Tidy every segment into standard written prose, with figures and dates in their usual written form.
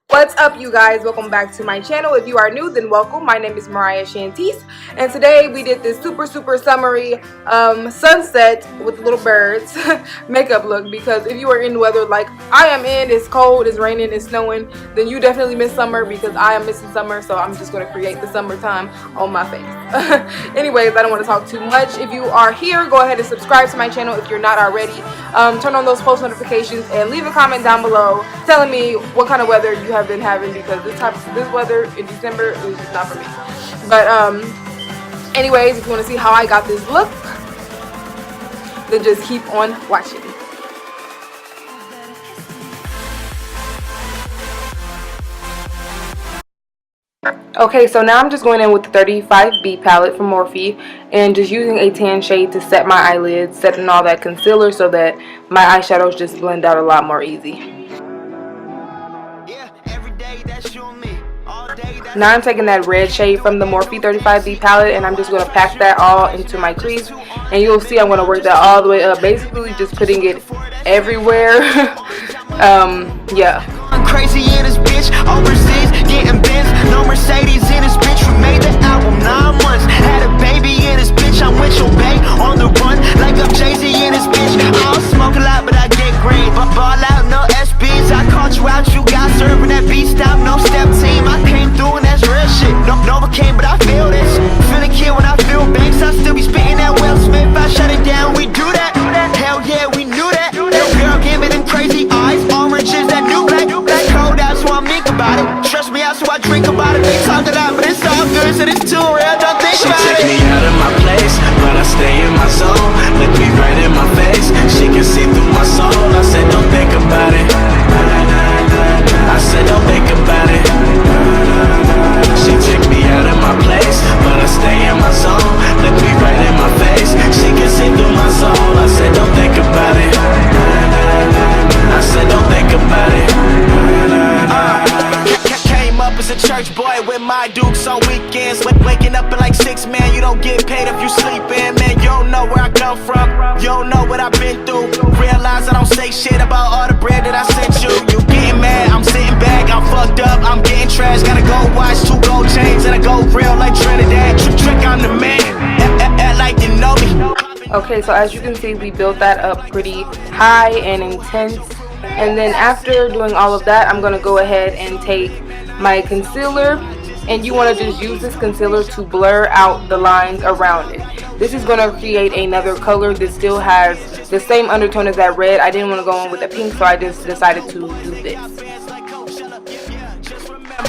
What's up, you guys? Welcome back to my channel. If you are new, then welcome. My name is Mariah Shantice, and today we did this super summery sunset with little birds makeup look, because if you are in weather like I am in, it's cold, it's raining, it's snowing, then you definitely miss summer, because I am missing summer. So I'm just going to create the summertime on my face. Anyways, I don't want to talk too much. If you are here, go ahead and subscribe to my channel if you're not already. Turn on those post notifications and leave a comment down below telling me what kind of weather you have been having, because this weather in December is just not for me. But anyways, if you want to see how I got this look, then just keep on watching. Okay, so now I'm just going in with the 35B palette from Morphe and just using a tan shade to set my eyelids, setting all that concealer so that my eyeshadows just blend out a lot more easy. Now I'm taking that red shade from the Morphe 35B palette and I'm just going to pack that all into my crease, and you'll see I'm going to work that all the way up, basically just putting it everywhere. Yeah. I'm crazy in this bitch, overseas, getting Benz, no Mercedes in this bitch. We made the album 9 months, had a baby in this bitch. I'm with your bae on the run, like I'm Jay-Z in this bitch. I don't smoke a lot, but I get green. But ball out, no SBs. I caught you out, you got serving that beat stop, no step team. I came through and that's real shit. No Novocaine, but I feel this. Feel a kid when I feel banks. I still be spitting that Will Smith. I shut it down, we do that. Hell yeah, we knew that. Little girl, give me them crazy eyes. Orange is that new black. Cold out, so I think about it. Trust me out, so I drink about it. They talk it out, but it's all good, so it's too real. Don't think about it. She take me out of my place, but I stay in my zone. Look me right in my face, she can see through my soul. I said, don't think about it. I said, don't think about it. She took me out of my place, but I stay in my zone. Look me right in my face, she can see through my soul. I said, don't think about it. I said, don't think about it. Came up as a church boy with my dukes on weekends. Waking up at like 6, man, you don't get paid if you sleepin'. Man, you don't know where I come from, you don't know what I've been through. Realize I don't say shit about all the bread that I sent you. You getting mad, I'm sitting back, I'm fucked up, I'm getting trash. Gotta go watch 2 gold chains and I go real like Trinidad. Trick, I'm the man, act like you know me. Okay, so as you can see, we built that up pretty high and intense. And then after doing all of that, I'm going to go ahead and take my concealer, and you want to just use this concealer to blur out the lines around it. This is going to create another color that still has the same undertone as that red. I didn't want to go in with a pink, so I just decided to do this.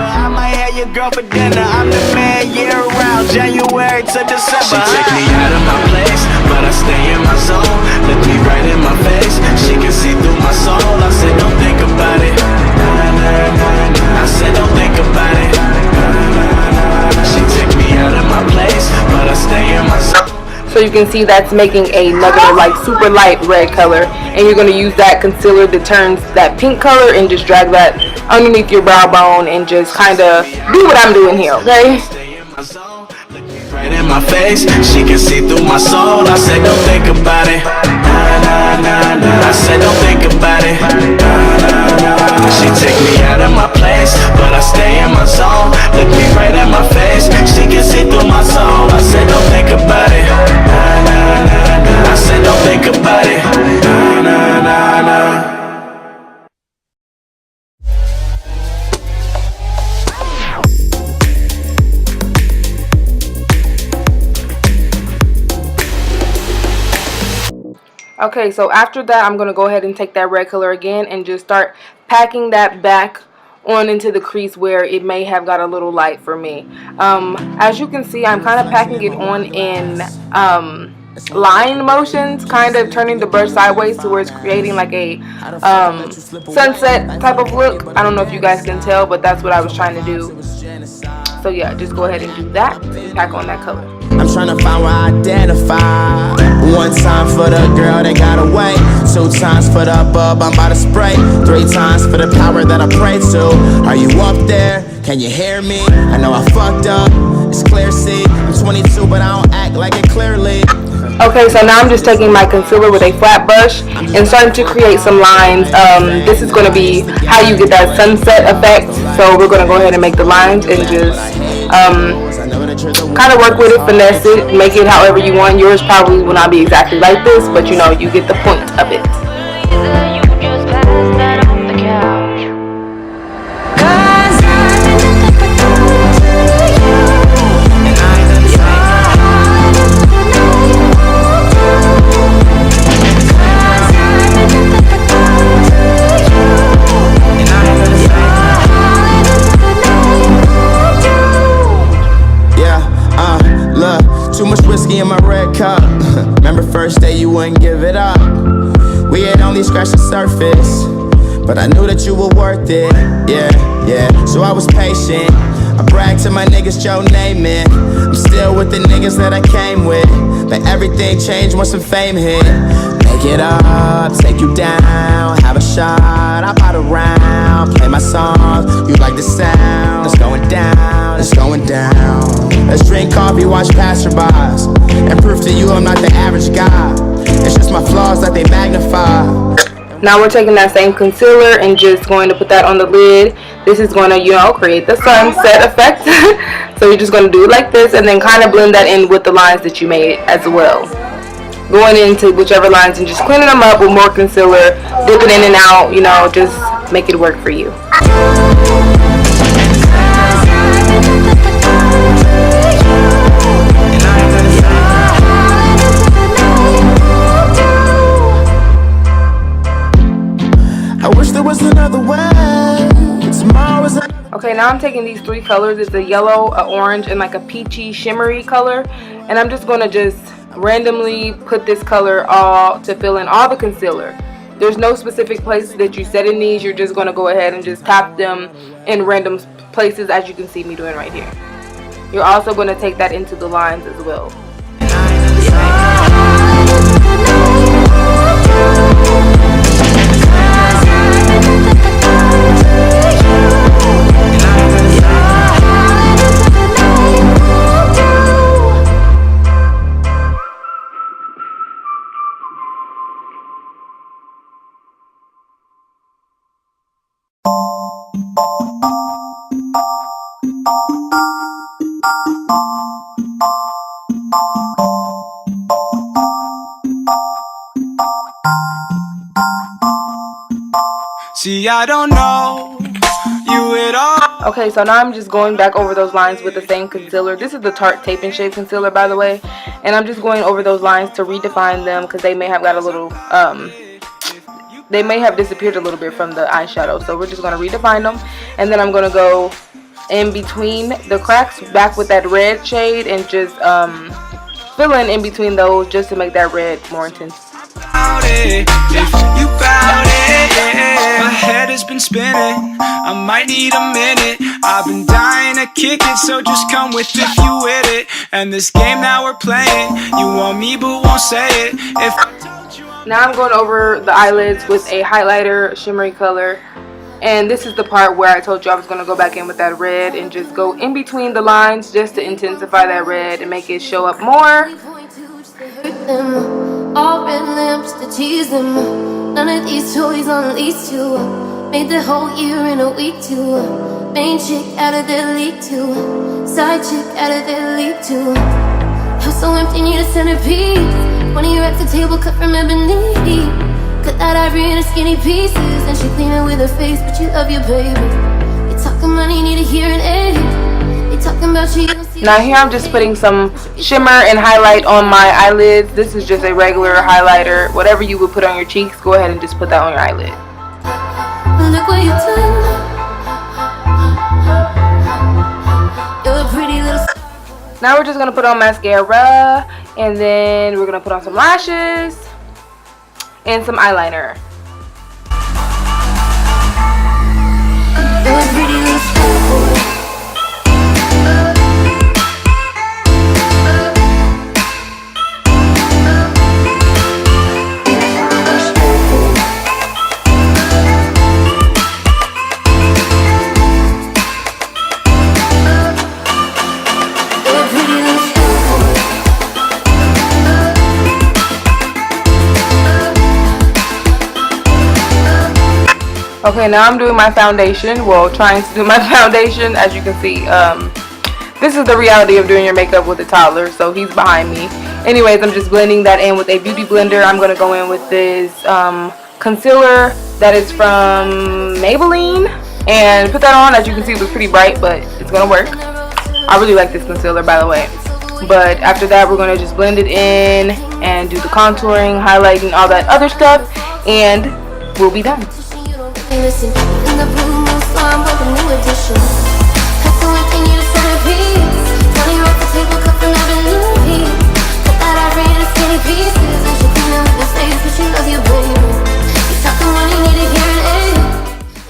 I might have your girl for dinner. I'm the man year round, January to December. She take me out of my place, but I stay in my zone. Look me right in my face, she can see through my soul. I said, don't think about it. I said, don't think about it. She took me out of my place, but I stay in my zone. So you can see that's making another like super light red color, and you're going to use that concealer that turns that pink color and just drag that underneath your brow bone and just kind of do what I'm doing here, okay? Right in my face, she can see through my soul. I said, don't think about it. I said, don't think about it. She take me out of my place, but I stay in my zone. Look me right in my face, she can see through my soul. I said, don't think about it. I said, don't think about it. Okay, so after that, I'm going to go ahead and take that red color again and just start packing that back on into the crease where it may have got a little light for me. As you can see, I'm kind of packing it on in line motions, kind of turning the brush sideways to where it's creating like a sunset type of look. I don't know if you guys can tell, but that's what I was trying to do. So yeah, just go ahead and do that and pack on that color. I'm trying to find where I identify. 1 time for the girl that got away, 2 times for the bub I'm about to spray, 3 times for the power that I pray to. Are you up there? Can you hear me? I know I fucked up, it's clear, see. I'm 20 me too, but I don't act like it clearly. Okay, so now I'm just taking my concealer with a flat brush and starting to create some lines. This is going to be how you get that sunset effect. So we're going to go ahead and make the lines and just kind of work with it, finesse it, make it however you want. Yours probably will not be exactly like this, but you know, you get the point of it. Too much whiskey in my red cup. Remember first day you wouldn't give it up. We had only scratched the surface, but I knew that you were worth it. Yeah, yeah, so I was patient. I bragged to my niggas, Joe name it. I'm still with the niggas that I came with, but everything changed once the fame hit. Make it up, take you down, have a shot, I bought a round, play my songs, you like the sound. It's going down, it's going down. Let's drink coffee, watch passerbys, and prove to you I'm not the average guy. It's just my flaws that they magnify. Now we're taking that same concealer and just going to put that on the lid. This is going to, you know, create the sunset effect. So you're just going to do it like this and then kind of blend that in with the lines that you made as well. Going into whichever lines and just cleaning them up with more concealer, dipping in and out, you know, just make it work for you. I wish there was another way. Tomorrow's Okay, now I'm taking these three colors. It's a yellow, a orange, and like a peachy shimmery color. And I'm just going to just randomly put this color all to fill in all the concealer. There's no specific places that you set in these. You're just going to go ahead and just tap them in random places, as you can see me doing right here. You're also going to take that into the lines as well. See, I don't know you at all. Okay, so now I'm just going back over those lines with the same concealer. This is the Tarte Tape and Shape concealer, by the way. And I'm just going over those lines to redefine them because they may have got a little, they may have disappeared a little bit from the eyeshadow. So we're just going to redefine them. And then I'm going to go in between the cracks back with that red shade and just fill in between those just to make that red more intense. My head has been spinning, I might need a minute. I've been dying to kick it, so just come with if you with it. And this game that we're playing, you want me but won't say it. Now I'm going over the eyelids with a highlighter shimmery color. And this is the part where I told you I was going to go back in with that red and just go in between the lines just to intensify that red and make it show up more. All red lamps to tease them. None of these toys on lease to. Made the whole year in a week too. Main chick out of their league too. Side chick out of their league too. House so empty, need a centerpiece. One of your racks a table cut from ebony. Cut that ivory into skinny pieces. And she clean it with her face, but you love your baby. You talking money, need a hearing aid. They talking about you. Now here I'm just putting some shimmer and highlight on my eyelids. This is just a regular highlighter. Whatever you would put on your cheeks, go ahead and just put that on your eyelid. Look what you've done. You're a pretty little. Now we're just going to put on mascara. And then we're going to put on some lashes. And some eyeliner. You're a pretty little schoolboy. Okay, now I'm doing my foundation. Well, trying to do my foundation. As you can see, this is the reality of doing your makeup with a toddler, so he's behind me. Anyways, I'm just blending that in with a beauty blender. I'm going to go in with this concealer that is from Maybelline and put that on. As you can see, it was pretty bright, but it's going to work. I really like this concealer, by the way. But after that, we're going to just blend it in and do the contouring, highlighting, all that other stuff, and we'll be done. Listen, in the blue moon slime with a new edition. That's the one thing you just said peace. Money off the table, cut from every little piece. Cut that ivory into skinny pieces. And she clean it with the face, but she loves you, baby. You talking money, need to hear it, eh?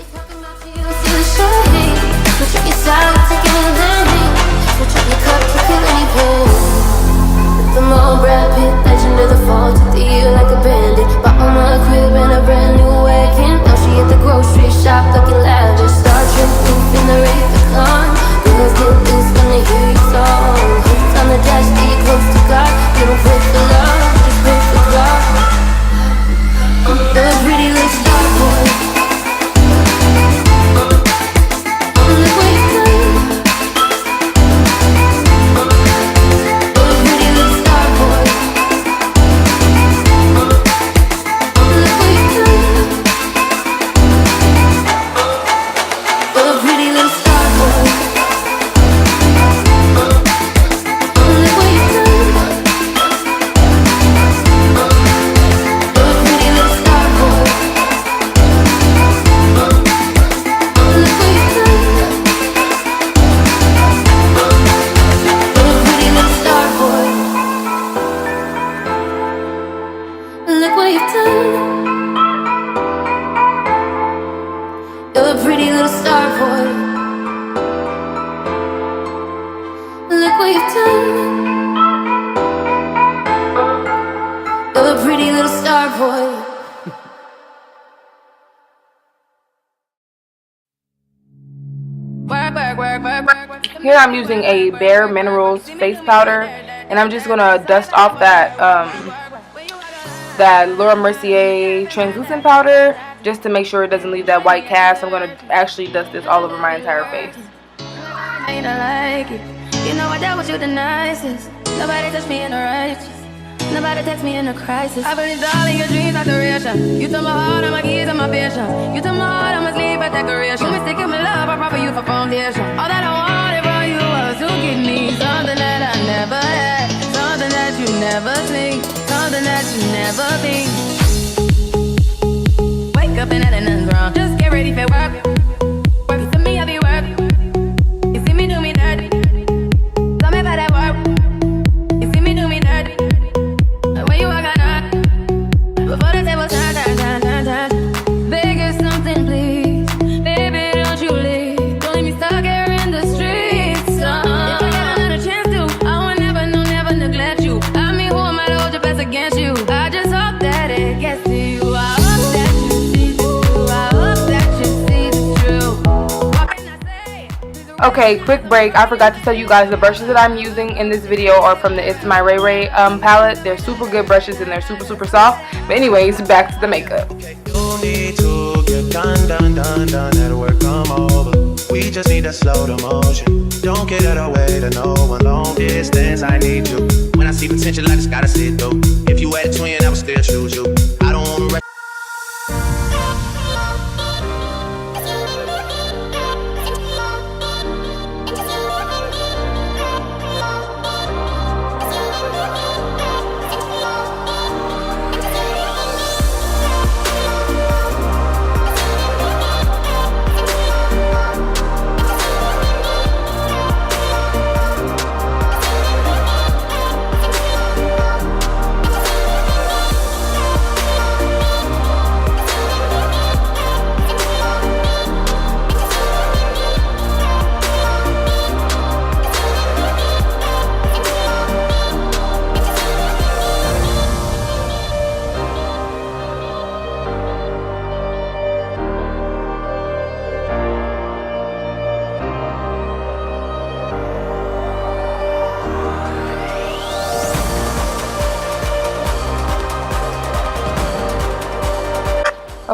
They talking about you, you don't see the shade. Switch up your style, taking it in. Switch up your cup, to feel any pain. With the mall, Brad Pitt, legend of the fall. Took the year like a bandit. Bought on my crib in a brand new wagon. At the grocery shop looking lavish. Star Trek roof in the Raycon. Girls get loose when they hear your song. Hooks on the dash, stay close to God. You don't pray for love, just pray for God. You're a pretty little star boy. Look what you done. You're a pretty little star boy. Look what you done. You're a pretty little star boy. Look what you've done. You're a pretty little star boy. Here I'm using a Bare Minerals face powder, and I'm just gonna dust off that that Laura Mercier translucent powder just to make sure it doesn't leave that white cast. I'm gonna actually dust this all over my entire face. I like it. You know I dealt with you the nicest. Nobody touched me in a righteous. Nobody text me in a crisis. I believed all in your dreams like duration. You took my heart, I'm my keys, and my patience. You took my heart, I'm sleep at decoration. You mistaken my love, I brought for you for foundation. All that I wanted from you was to give me something that I never had, something that you never think, something that you never think. Wake up and nothing's wrong. Just get ready for work. Work it to me, I'll be work. You see me do me dirty. Tell me about that work. You see me do me dirty. When you walk out, before the table turn, turn, turn, turn, turn. Beg you something, please. Baby, don't you leave. Don't leave me stuck here in the streets. If I get another chance to, I will never, no, never neglect you. I mean, who am I to hold your best against you? I just hope that it gets to you. I hope that you see the truth. I hope that you see the truth. What can I say? Okay, quick break. I forgot to tell you guys the brushes that I'm using in this video are from the ItsMyRayeRaye palette. They're super good brushes and they're super, super soft. But anyways, back to the makeup. You need to get done, that work come over. We just need to slow the motion. Don't get out of the way to no one. Long distance, I need you. When I see potential, I just gotta see it through. If you had a twin, I would still choose you. I don't wanna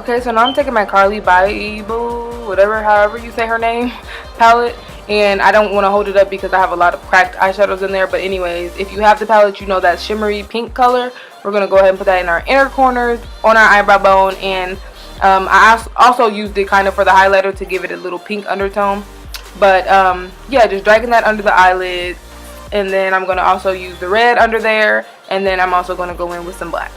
Okay, so now I'm taking my Carly Bible, whatever, however you say her name, palette. And I don't want to hold it up because I have a lot of cracked eyeshadows in there. But anyways, if you have the palette, you know that shimmery pink color. We're going to go ahead and put that in our inner corners, on our eyebrow bone. And I also used it kind of for the highlighter to give it a little pink undertone. But yeah, just dragging that under the eyelids. And then I'm going to also use the red under there. And then I'm also going to go in with some black.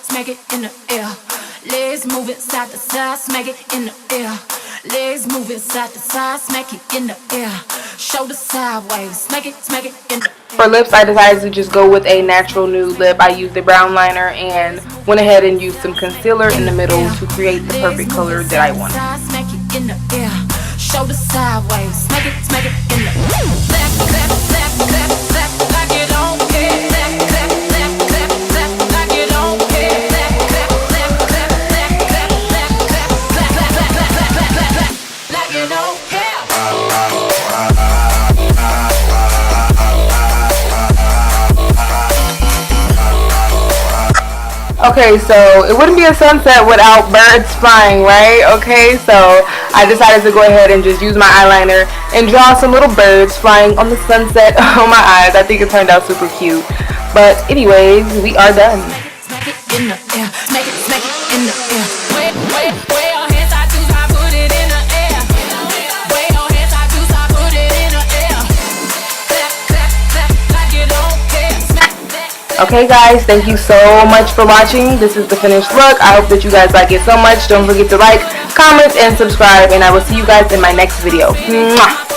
Smack it in the air. Legs moving side to side, smack it in the air. Legs moving side to side, smack it in the air. Shoulder sideways, smack it in the air. For lips, I decided to just go with a natural nude lip. I used the brown liner and went ahead and used some concealer in the middle to create the perfect color that I wanted. Smack it in the air. Shoulder sideways, smack it in the air. Clap, clap, clap, clap, clap, like you don't care. Clap, clap, clap, clap, clap, like you don't care. Clap, clap, clap, clap, clap, clap, clap, clap, clap, clap, clap, clap, clap, clap, clap, like you don't care. Okay, so it wouldn't be a sunset without birds flying, right? Okay, so I decided to go ahead and just use my eyeliner and draw some little birds flying on the sunset on my eyes. I think it turned out super cute. But anyways, we are done. Smack it in the air, smack it in the air. Way your hands, I do, I put it in the air. Way your hands, I do, I put it in the air. Clap, clap, clap, like you don't care. Smack that. Okay guys, thank you so much for watching. This is the finished look. I hope that you guys like it so much. Don't forget to like, comment, and subscribe. And I will see you guys in my next video. Mwah!